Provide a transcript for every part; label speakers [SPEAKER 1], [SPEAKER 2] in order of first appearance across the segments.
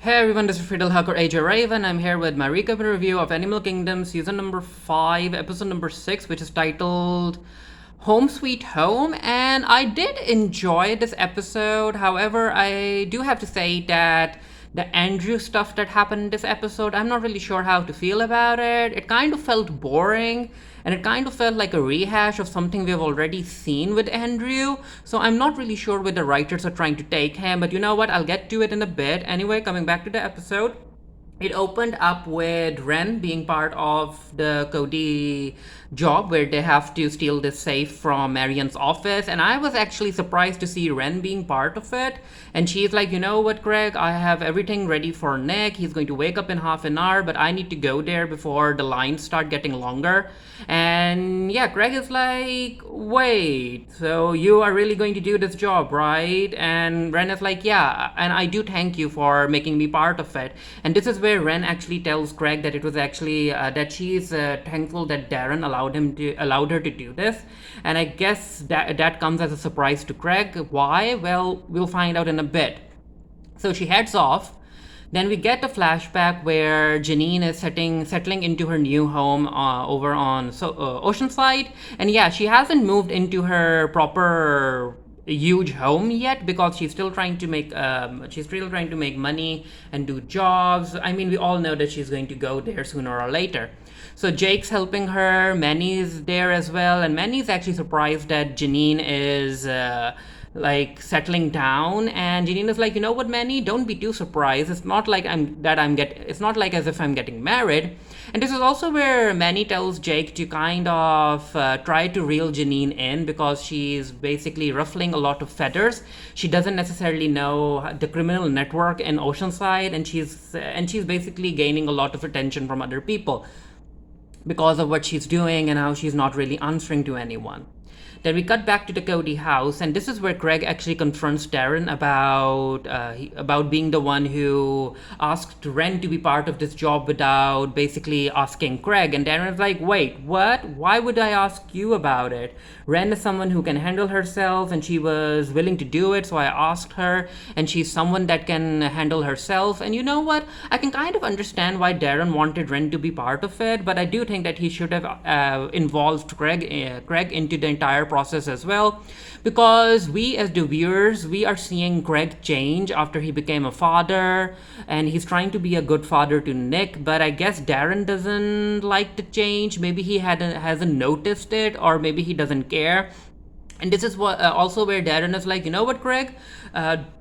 [SPEAKER 1] Hey everyone, this is Fiddle Hacker AJ Raven. I'm here with my recap and review of Animal Kingdom Season number 5, Episode number 6, which is titled Home Sweet Home. And I did enjoy this episode. However, I do have to say that the Andrew stuff that happened in this episode, I'm not really sure how to feel about it. It kind of felt boring and it kind of felt like a rehash of something we've already seen with Andrew. So I'm not really sure where the writers are trying to take him, but you know what? I'll get to it in a bit. Anyway, coming back to the episode. It opened up with Ren being part of the Cody job where they have to steal this safe from Marion's office. And I was actually surprised to see Ren being part of it. And she's like, you know what, Greg, I have everything ready for Nick. He's going to wake up in half an hour, but I need to go there before the lines start getting longer. And yeah, Greg is like, wait, so you are really going to do this job, right? And Ren is like, yeah, and I do thank you for making me part of it. And this is where Ren actually tells Greg that it was actually that she's thankful that Darren allowed her to do this, and I guess that comes as a surprise to Greg. Why? Well, we'll find out in a bit. So she heads off. Then we get a flashback where Janine is settling into her new home over on Oceanside, and yeah, she hasn't moved into her proper huge home yet because she's still trying to make money and do jobs. I mean, we all know that she's going to go there sooner or later. So Jake's helping her, Manny's there as well, and Manny's actually surprised that Janine is like settling down, and Janine is like, you know what, Manny, don't be too surprised. It's not like it's not like as if I'm getting married. And this is also where Manny tells Jake to kind of try to reel Janine in because she's basically ruffling a lot of feathers. She doesn't necessarily know the criminal network in Oceanside, and she's basically gaining a lot of attention from other people because of what she's doing and how she's not really answering to anyone. Then we cut back to the Cody house, and this is where Greg actually confronts Darren about being the one who asked Ren to be part of this job without basically asking Greg. And Darren is like, wait, what? Why would I ask you about it? Ren is someone who can handle herself, and she was willing to do it, so I asked her, and she's someone that can handle herself. And you know what? I can kind of understand why Darren wanted Ren to be part of it, but I do think that he should have involved Greg into the entire process as well, because we as the viewers, we are seeing Greg change after he became a father, and he's trying to be a good father to Nick, but I guess Darren doesn't like the change. Maybe he hasn't noticed it, or maybe he doesn't care. And this is what also where Darren is like, you know what, Greg,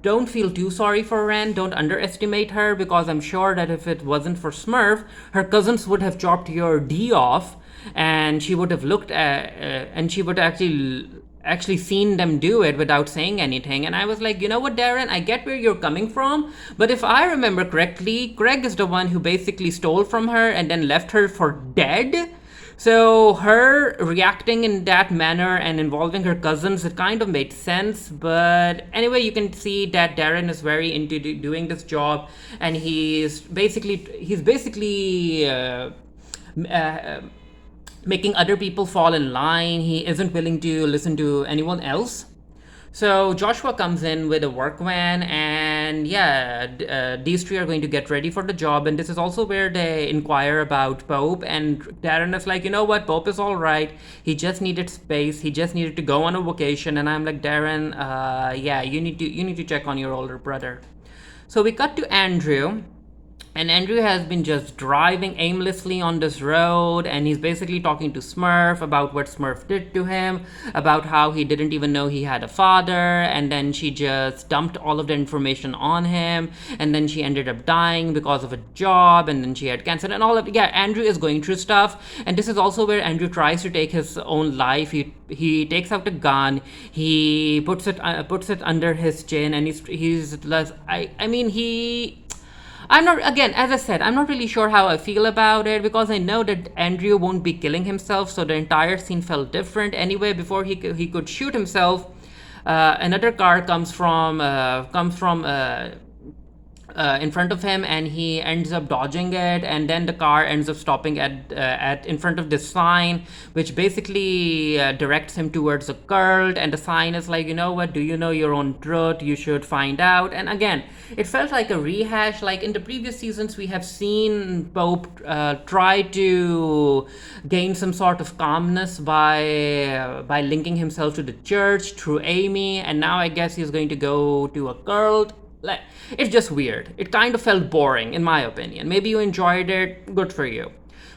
[SPEAKER 1] don't feel too sorry for Ren. Don't underestimate her, because I'm sure that if it wasn't for Smurf, her cousins would have chopped your D off, and she would have looked at, and she would actually seen them do it without saying anything. And I was like, you know what, Darren, I get where you're coming from, but if I remember correctly, Greg is the one who basically stole from her and then left her for dead. So her reacting in that manner and involving her cousins, it kind of made sense. But anyway, you can see that Darren is very into doing this job, and he's basically making other people fall in line. He isn't willing to listen to anyone else. So Joshua comes in with a work van, and yeah, these three are going to get ready for the job. And this is also where they inquire about Pope, and Darren is like, you know what, Pope is all right. He just needed space. He just needed to go on a vacation. And I'm like, Darren, yeah, you need to check on your older brother. So we cut to Andrew. And Andrew has been just driving aimlessly on this road, and he's basically talking to Smurf about what Smurf did to him, about how he didn't even know he had a father, and then she just dumped all of the information on him, and then she ended up dying because of a job, and then she had cancer, and all of yeah, Andrew is going through stuff. And this is also where Andrew tries to take his own life. He takes out a gun, he puts it under his chin, and I'm not, again, as I said, I'm not really sure how I feel about it, because I know that Andrew won't be killing himself, so the entire scene felt different. Anyway, before he could shoot himself, another car comes from in front of him, and he ends up dodging it, and then the car ends up stopping at in front of this sign, which basically directs him towards a cult. And the sign is like, you know what, do you know your own truth? You should find out. And again, it felt like a rehash. Like in the previous seasons, we have seen Pope try to gain some sort of calmness by linking himself to the church through Amy, and now I guess he's going to go to a cult. Like, it's just weird. It kind of felt boring, in my opinion. Maybe you enjoyed it. Good for you.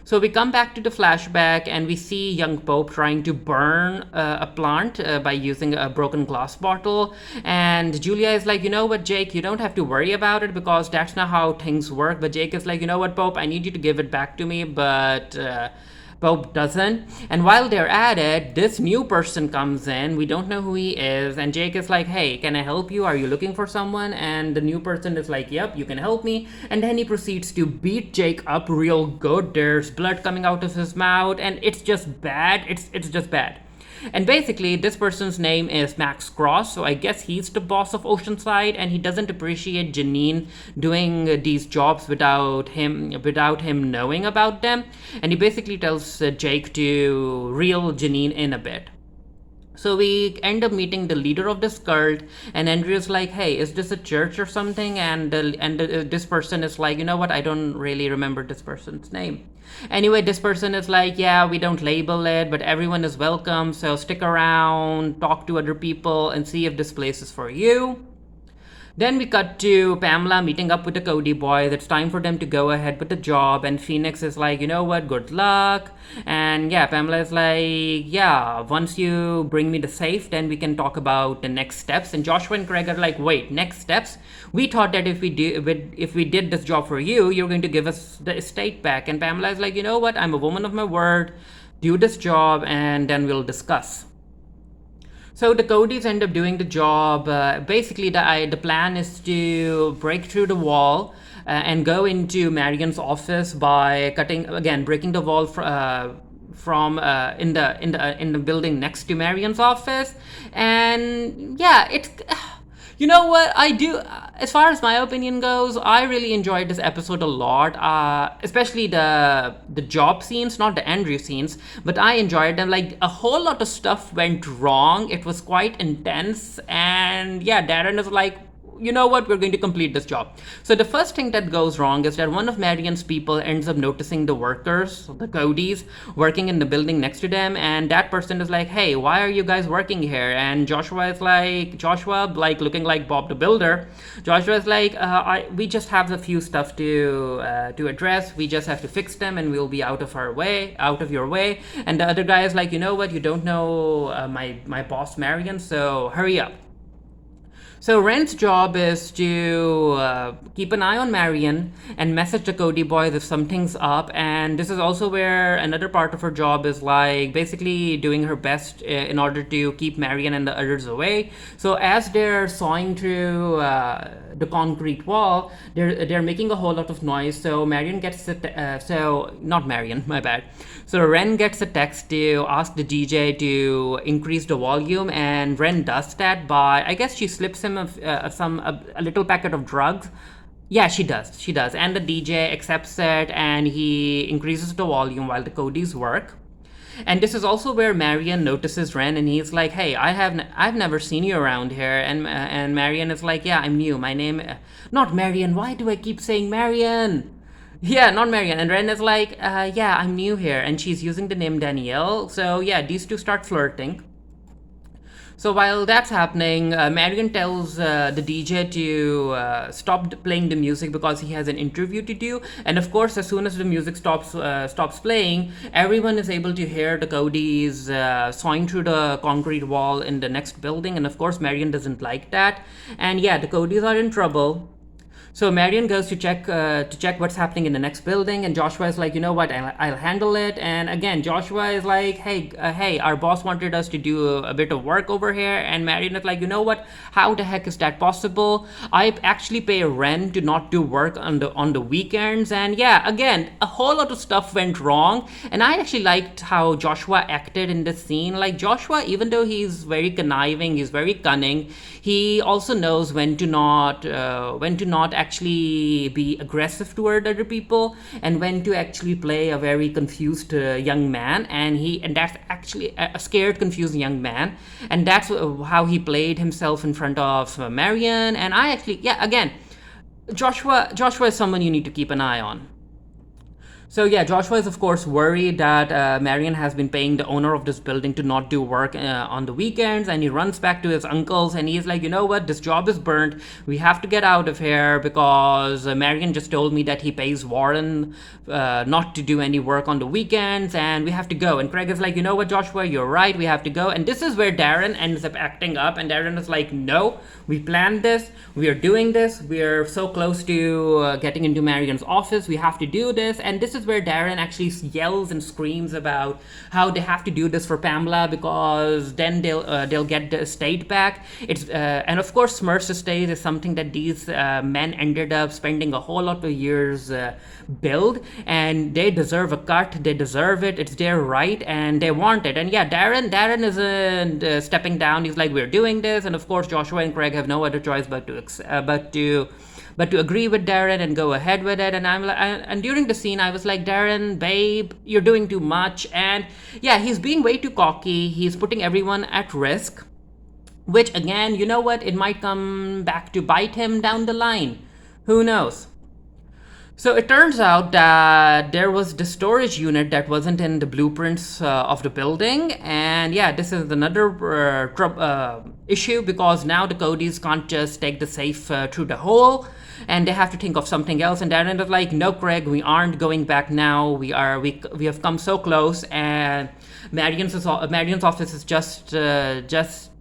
[SPEAKER 1] So we come back to the flashback, and we see young Pope trying to burn a plant by using a broken glass bottle. And Julia is like, you know what, Jake, you don't have to worry about it because that's not how things work. But Jake is like, you know what, Pope, I need you to give it back to me. But Pope doesn't. And while they're at it, this new person comes in. We don't know who he is. And Jake is like, hey, can I help you? Are you looking for someone? And the new person is like, yep, you can help me. And then he proceeds to beat Jake up real good. There's blood coming out of his mouth. And it's just bad. It's just bad. And basically, this person's name is Max Cross, so I guess he's the boss of Oceanside, and he doesn't appreciate Janine doing these jobs without him knowing about them. And he basically tells Jake to reel Janine in a bit. So we end up meeting the leader of this cult, and Andrea's like, hey, is this a church or something? And this person is like, you know what, I don't really remember this person's name. Anyway, this person is like, yeah, we don't label it, but everyone is welcome, so stick around, talk to other people, and see if this place is for you. Then we cut to Pamela meeting up with the Cody boys. It's time for them to go ahead with the job. And Phoenix is like, you know what, good luck. And yeah, Pamela is like, yeah, once you bring me the safe, then we can talk about the next steps. And Joshua and Craig are like, wait, next steps? We thought that if we did this job for you, you're going to give us the estate back. And Pamela is like, you know what, I'm a woman of my word. Do this job, and then we'll discuss. So the Codys end up doing the job. Basically, the plan is to break through the wall and go into Marion's office by breaking the wall from in the building next to Marion's office. And yeah, it's. You know what, I do, as far as my opinion goes, I really enjoyed this episode a lot, especially the job scenes, not the Andrew scenes, but I enjoyed them. Like, a whole lot of stuff went wrong. It was quite intense, and yeah, Darren is like, you know what, we're going to complete this job. So the first thing that goes wrong is that one of Marion's people ends up noticing the workers, the Codys, working in the building next to them, and that person is like, hey, why are you guys working here? And Joshua, looking like Bob the Builder, Joshua is like, we just have a few stuff to address. We just have to fix them, and we'll be out of your way. And the other guy is like, you know what, you don't know my boss Marion, so hurry up. So Ren's job is to keep an eye on Marion and message the Cody boys if something's up. And this is also where another part of her job is like basically doing her best in order to keep Marion and the others away. So as they're sawing through the concrete wall, they're making a whole lot of noise. So Marion gets not Marion, my bad. So Ren gets a text to ask the DJ to increase the volume, and Ren does that by, I guess she slips him a little packet of drugs. Yeah, she does. And the DJ accepts it, and he increases the volume while the Codys work. And this is also where Marion notices Ren, and he's like, hey, I've never seen you around here. And Marion is like, yeah, I'm new. My name, not Marion. Why do I keep saying Marion? Yeah, not Marion. And Ren is like, yeah, I'm new here. And she's using the name Danielle. So yeah, these two start flirting. So while that's happening, Marion tells the DJ to stop playing the music because he has an interview to do. And of course, as soon as the music stops playing, everyone is able to hear the Codys sawing through the concrete wall in the next building. And of course, Marion doesn't like that. And yeah, the Codys are in trouble. So Marion goes to check what's happening in the next building, and Joshua is like, you know what, I'll handle it. And again, Joshua is like, hey, our boss wanted us to do a bit of work over here, and Marion is like, you know what, how the heck is that possible? I actually pay Ren to not do work on the weekends. And yeah, again, a whole lot of stuff went wrong, and I actually liked how Joshua acted in this scene. Like, Joshua, even though he's very conniving, he's very cunning, he also knows when to not actually be aggressive toward other people, and when to actually play a very confused young man, and that's actually a scared, confused young man, and that's how he played himself in front of Marion. And I actually, yeah, again, Joshua is someone you need to keep an eye on. So yeah, Joshua is of course worried that Marion has been paying the owner of this building to not do work on the weekends, and he runs back to his uncle's and he's like, you know what, this job is burnt. We have to get out of here because Marion just told me that he pays Warren not to do any work on the weekends, and we have to go. And Craig is like, you know what, Joshua, you're right. We have to go. And this is where Darren ends up acting up, and Darren is like, no, we planned this. We are doing this. We are so close to getting into Marion's office. We have to do this. And this is where Darren actually yells and screams about how they have to do this for Pamela because then they'll get the estate back. It's and of course Smurf's estate is something that these men ended up spending a whole lot of years build, and they deserve a cut. They deserve it. It's their right, and they want it. And yeah, Darren isn't stepping down. He's like, we're doing this, and of course Joshua and Craig have no other choice but to agree with Darren and go ahead with it. And I'm like, and during the scene, I was like, Darren, babe, you're doing too much. And yeah, he's being way too cocky. He's putting everyone at risk, which again, you know what? It might come back to bite him down the line. Who knows? So it turns out that there was the storage unit that wasn't in the blueprints of the building, and yeah, this is another issue because now the Codys can't just take the safe through the hole, and they have to think of something else. And Darren is like, "No, Craig, we aren't going back now. We have come so close, and Marion's office is just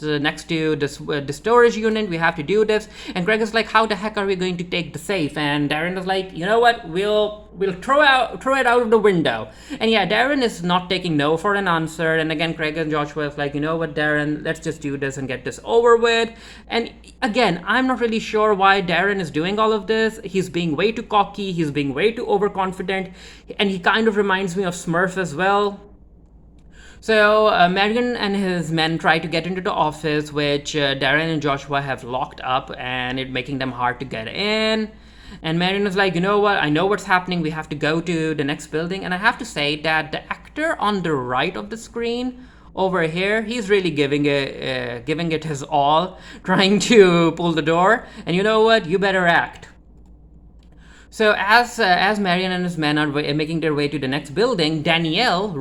[SPEAKER 1] next to this the storage unit. We have to do this." And Greg is like, "How the heck are we going to take the safe?" And Darren is like, "You know what? We'll throw it out of the window." And yeah, Darren is not taking no for an answer. And again, Craig and Joshua is like, "You know what, Darren? Let's just do this and get this over with." And again, I'm not really sure why Darren is doing all of this. He's being way too cocky. He's being way too overconfident, and he kind of reminds me of Smurf as well. So Marion and his men try to get into the office, which Darren and Joshua have locked up, and it making them hard to get in. And Marion is like, "You know what? I know what's happening. We have to go to the next building." And I have to say that the actor on the right of the screen over here, he's really giving it his all, trying to pull the door. And you know what? You better act. So as Marion and his men are making their way to the next building,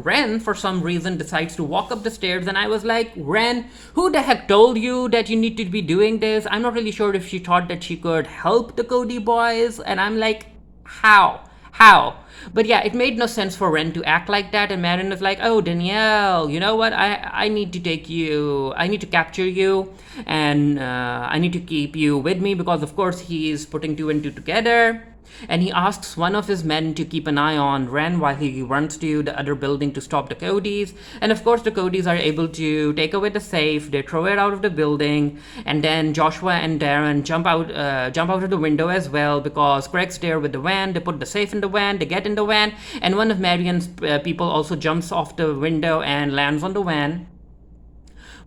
[SPEAKER 1] Ren, for some reason, decides to walk up the stairs. And I was like, Ren, who the heck told you that you need to be doing this? I'm not really sure if she thought that she could help the Cody boys. And I'm like, how? But yeah, it made no sense for Ren to act like that. And Marion is like, "Oh, Danielle, you know what? I need to capture you, and I need to keep you with me because, of course, he's putting two and two together." And he asks one of his men to keep an eye on Ren while he runs to the other building to stop the Codys. And of course, the Codys are able to take away the safe. They throw it out of the building, and then Joshua and Darren jump out of the window as well because Craig's there with the van. They put the safe in the van. They get in the van, and one of Marion's people also jumps off the window and lands on the van.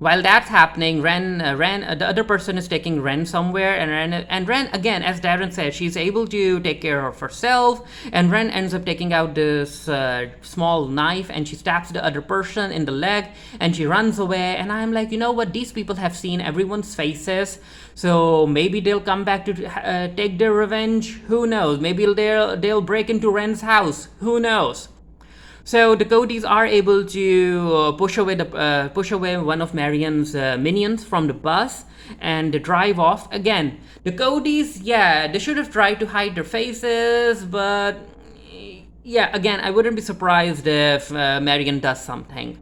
[SPEAKER 1] While that's happening, the other person is taking Ren somewhere, and Ren, again, as Darren said, she's able to take care of herself, and Ren ends up taking out this small knife, and she stabs the other person in the leg, and she runs away. And I'm like, you know what? These people have seen everyone's faces, so maybe they'll come back to take their revenge. Who knows? Maybe they'll break into Ren's house. Who knows? So the Codys are able to push away one of Marion's minions from the bus, and they drive off. Again, the Codys, yeah, they should have tried to hide their faces, but yeah, again, I wouldn't be surprised if Marion does something.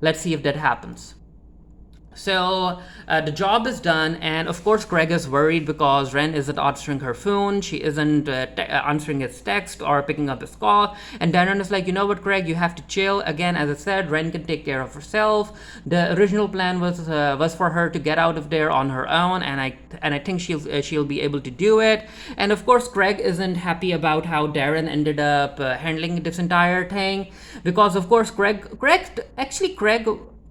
[SPEAKER 1] Let's see if that happens. So the job is done, and of course Greg is worried because Ren isn't answering her phone. She isn't answering his text or picking up his call. And Darren is like, you know what, Greg, you have to chill. Again, as I said, Ren can take care of herself. The original plan was for her to get out of there on her own, and I think she'll be able to do it. And of course, Greg isn't happy about how Darren ended up handling this entire thing because, of course, Greg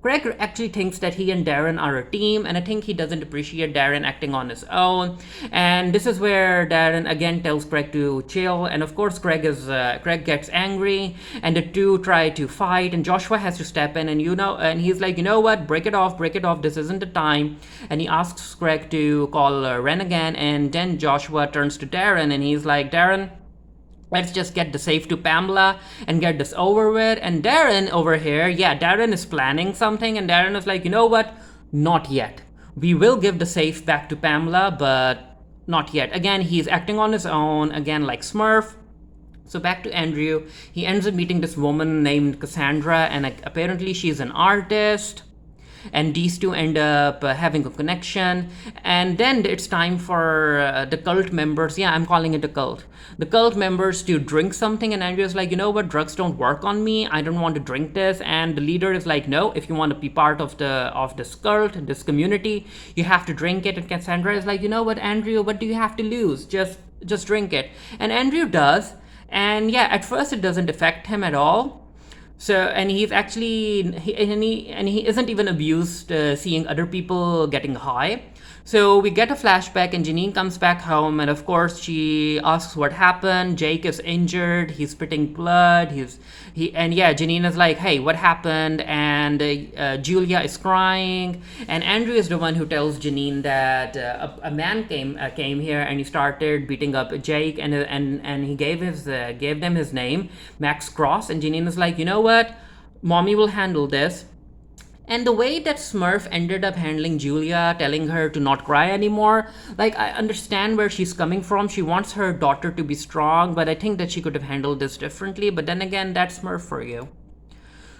[SPEAKER 1] Greg actually thinks that he and Darren are a team, and I think he doesn't appreciate Darren acting on his own. And this is where Darren again tells Greg to chill, and of course Greg gets angry, and the two try to fight, and Joshua has to step in, and he's like, you know what, break it off, this isn't the time. And he asks Greg to call Ren again, and then Joshua turns to Darren, and he's like, Darren, let's just get the safe to Pamela and get this over with. And Darren over here, yeah, Darren is planning something, and Darren is like, you know what? Not yet. We will give the safe back to Pamela, but not yet. Again, he's acting on his own, again, like Smurf. So back to Andrew. He ends up meeting this woman named Cassandra, and apparently she's an artist. And these two end up having a connection, and then it's time for the cult members, yeah, I'm calling it a cult, the cult members to drink something. And Andrew's like, you know what, drugs don't work on me, I don't want to drink this. And the leader is like, no, if you want to be part of this cult, this community, you have to drink it. And Cassandra is like, you know what, Andrew, what do you have to lose, just drink it. And Andrew does, and yeah, at first it doesn't affect him at all. So, and he's actually, he isn't even abused seeing other people getting high. So we get a flashback, and Janine comes back home, and of course she asks what happened. Jake is injured, he's spitting blood, Janine is like, hey, what happened? And Julia is crying, and Andrew is the one who tells Janine that a man came here, and he started beating up Jake, and he gave them his name, Max Cross. And Janine is like, you know what, mommy will handle this. And the way that Smurf ended up handling Julia, telling her to not cry anymore, like, I understand where she's coming from. She wants her daughter to be strong, but I think that she could have handled this differently. But then again, that's Smurf for you.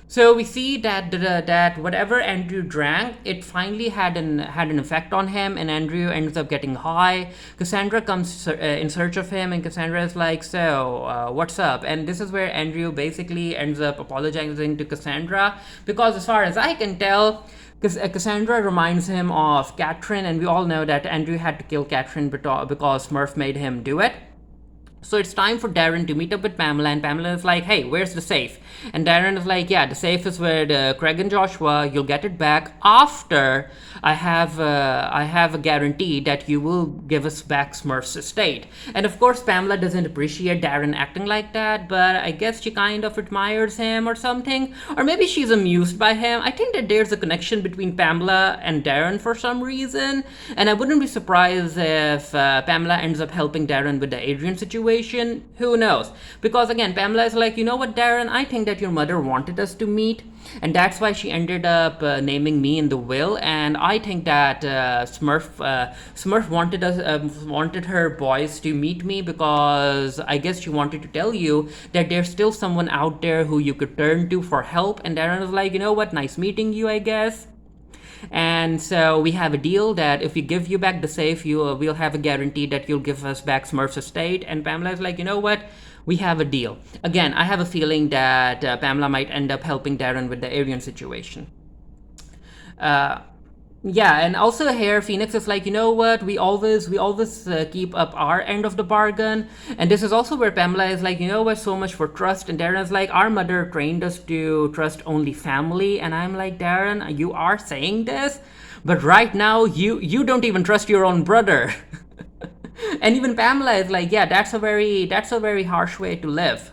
[SPEAKER 1] So we see that whatever Andrew drank, it finally had an effect on him, and Andrew ends up getting high. Cassandra comes in search of him, and Cassandra is like, so what's up? And this is where Andrew basically ends up apologizing to Cassandra, because as far as I can tell, Cassandra reminds him of Catherine, and we all know that Andrew had to kill Catherine because Smurf made him do it. So it's time for Darren to meet up with Pamela, and Pamela is like, hey, where's the safe? And Darren is like, yeah, the safe is with Craig and Joshua. You'll get it back after I have a guarantee that you will give us back Smurf's estate. And of course, Pamela doesn't appreciate Darren acting like that, but I guess she kind of admires him or something. Or maybe she's amused by him. I think that there's a connection between Pamela and Darren for some reason. And I wouldn't be surprised if Pamela ends up helping Darren with the Adrian situation. Who knows? Because again, Pamela is like, you know what, Darren, I think that your mother wanted us to meet, and that's why she ended up naming me in the will. And I think that Smurf wanted her boys to meet me, because I guess she wanted to tell you that there's still someone out there who you could turn to for help. And Darren is like, you know what, nice meeting you, I guess. And so we have a deal that if we give you back the safe, we'll have a guarantee that you'll give us back Smurf's estate. And Pamela is like, you know what? We have a deal. Again, I have a feeling that Pamela might end up helping Darren with the Aryan situation. Yeah, and also here, Phoenix is like, you know what, we always keep up our end of the bargain. And this is also where Pamela is like, you know what, so much for trust. And Darren is like, our mother trained us to trust only family. And I'm like, Darren, you are saying this, but right now you don't even trust your own brother. And even Pamela is like, yeah, that's a very harsh way to live.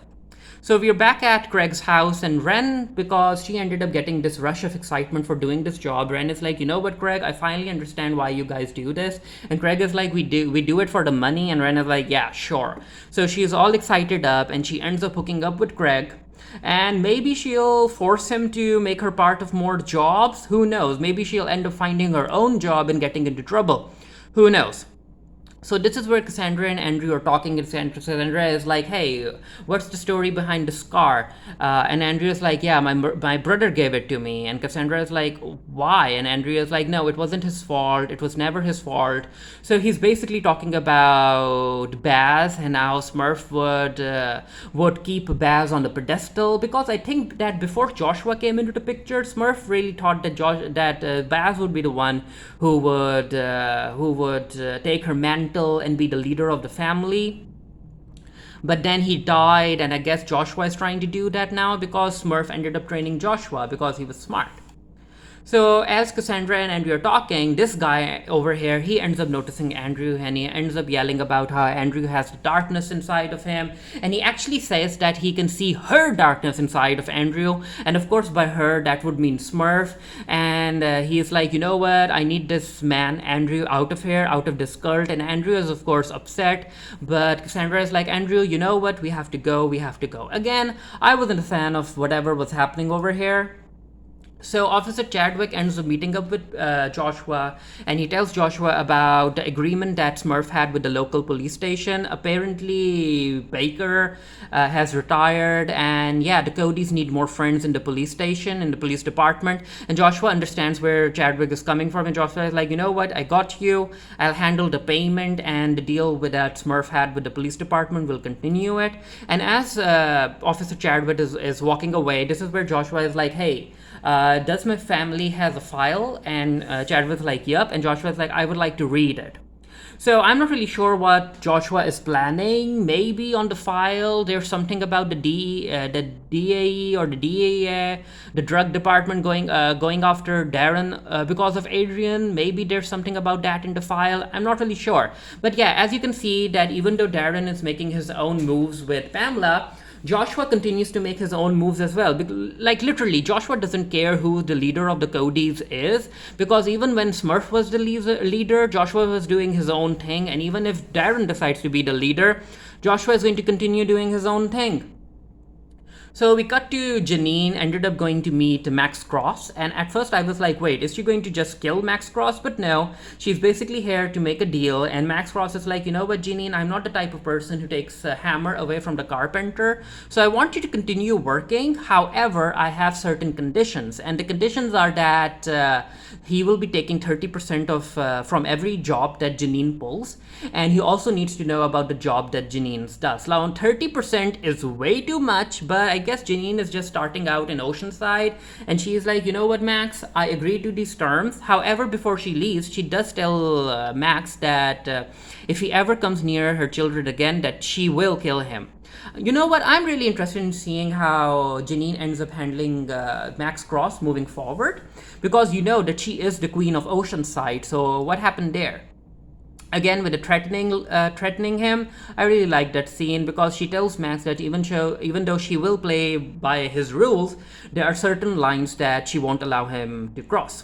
[SPEAKER 1] So we're back at Craig's house, and Ren, because she ended up getting this rush of excitement for doing this job, Ren is like, you know what, Craig, I finally understand why you guys do this. And Craig is like, we do it for the money. And Ren is like, yeah, sure. So she's all excited up, and she ends up hooking up with Craig. And maybe she'll force him to make her part of more jobs. Who knows? Maybe she'll end up finding her own job and getting into trouble. Who knows? So this is where Cassandra and Andrew are talking, and Cassandra is like, hey, what's the story behind the scar? And Andrew is like, yeah, my brother gave it to me. And Cassandra is like, why? And Andrew is like, no, it wasn't his fault. It was never his fault. So he's basically talking about Baz and how Smurf would keep Baz on the pedestal, because I think that before Joshua came into the picture, Smurf really thought that Baz would be the one who would take her mantle and be the leader of the family. But then he died, and I guess Joshua is trying to do that now, because Smurf ended up training Joshua because he was smart. So as Cassandra and Andrew are talking, this guy over here, he ends up noticing Andrew and he ends up yelling about how Andrew has the darkness inside of him. And he actually says that he can see her darkness inside of Andrew. And of course, by her, that would mean Smurf. And he's like, you know what? I need this man, Andrew, out of here, out of this cult. And Andrew is, of course, upset. But Cassandra is like, Andrew, you know what? We have to go. We have to go. Again, I wasn't a fan of whatever was happening over here. So Officer Chadwick ends up meeting up with Joshua, and he tells Joshua about the agreement that Smurf had with the local police station. Apparently, Baker has retired, and yeah, the Codys need more friends in the police station, in the police department. And Joshua understands where Chadwick is coming from, and Joshua is like, you know what, I got you. I'll handle the payment, and the deal with that Smurf had with the police department will continue it. And as Officer Chadwick is walking away, this is where Joshua is like, hey, does my family has a file? And Chadwick's like, yep. And Joshua's like, I would like to read it. So I'm not really sure what Joshua is planning. Maybe on the file there's something about the DAE or the DAA, the drug department going after Darren because of Adrian. Maybe there's something about that in the file. I'm not really sure. But yeah, as you can see that even though Darren is making his own moves with Pamela, Joshua continues to make his own moves as well. Like literally, Joshua doesn't care who the leader of the Codys is, because even when Smurf was the leader, Joshua was doing his own thing. And even if Darren decides to be the leader, Joshua is going to continue doing his own thing. So we cut to Janine, ended up going to meet Max Cross, and at first I was like, wait, is she going to just kill Max Cross? But no, she's basically here to make a deal, and Max Cross is like, you know what, Janine, I'm not the type of person who takes a hammer away from the carpenter, so I want you to continue working. However, I have certain conditions, and the conditions are that he will be taking 30% of from every job that Janine pulls, and he also needs to know about the job that Janine does. Now, 30% is way too much, but I guess Janine is just starting out in Oceanside, and she's like, you know what, Max, I agree to these terms. However, before she leaves, she does tell Max that if he ever comes near her children again, that she will kill him. You know what, I'm really interested in seeing how Janine ends up handling Max Cross moving forward, because you know that she is the queen of Oceanside, so what happened there? Again, with the threatening him, I really like that scene, because she tells Max that even though she will play by his rules, there are certain lines that she won't allow him to cross.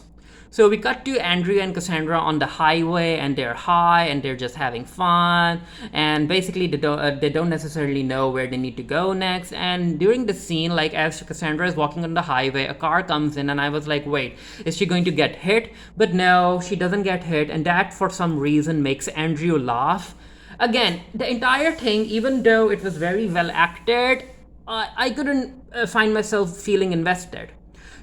[SPEAKER 1] So we cut to Andrew and Cassandra on the highway, and they're high and they're just having fun, and basically they don't necessarily know where they need to go next. And during the scene, like as Cassandra is walking on the highway, a car comes in, and I was like, wait, is she going to get hit? But no, she doesn't get hit, and that for some reason makes Andrew laugh. Again, the entire thing, even though it was very well acted, I couldn't find myself feeling invested.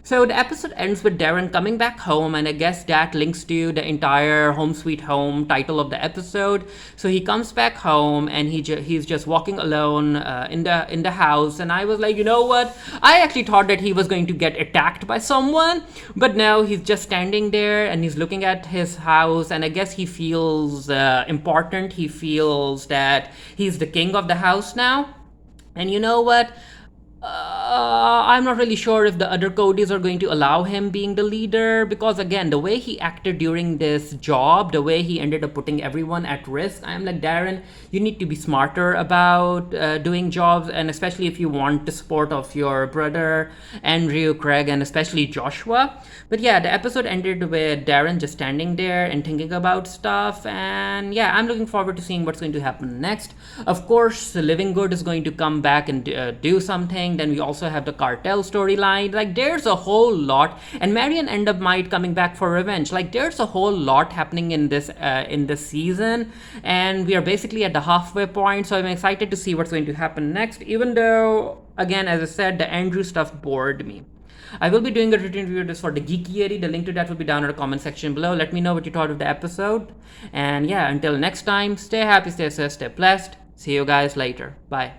[SPEAKER 1] So the episode ends with Darren coming back home, and I guess that links to the entire Home Sweet Home title of the episode. So he comes back home, and he's just walking alone in the house, and I was like, you know what? I actually thought that he was going to get attacked by someone, but no, he's just standing there and he's looking at his house, and I guess he feels important. He feels that he's the king of the house now. And you know what? I'm not really sure if the other Codys are going to allow him being the leader, because again, the way he acted during this job, the way he ended up putting everyone at risk, I'm like, Darren, you need to be smarter about doing jobs, and especially if you want the support of your brother, Andrew, Craig, and especially Joshua. But yeah, the episode ended with Darren just standing there and thinking about stuff, and yeah, I'm looking forward to seeing what's going to happen next. Of course, Living Good is going to come back and do something. Then we also have the cartel storyline. Like, there's a whole lot, and Marion end up might coming back for revenge. Like, there's a whole lot happening in this season, and we are basically at the halfway point, so I'm excited to see what's going to happen next, even though, again, as I said, the Andrew stuff bored me. I will be doing a written review of this for the Geekiary. The link to that will be down in the comment section below. Let me know what you thought of the episode, and yeah, until next time, stay happy, stay safe, stay blessed. See you guys later. Bye.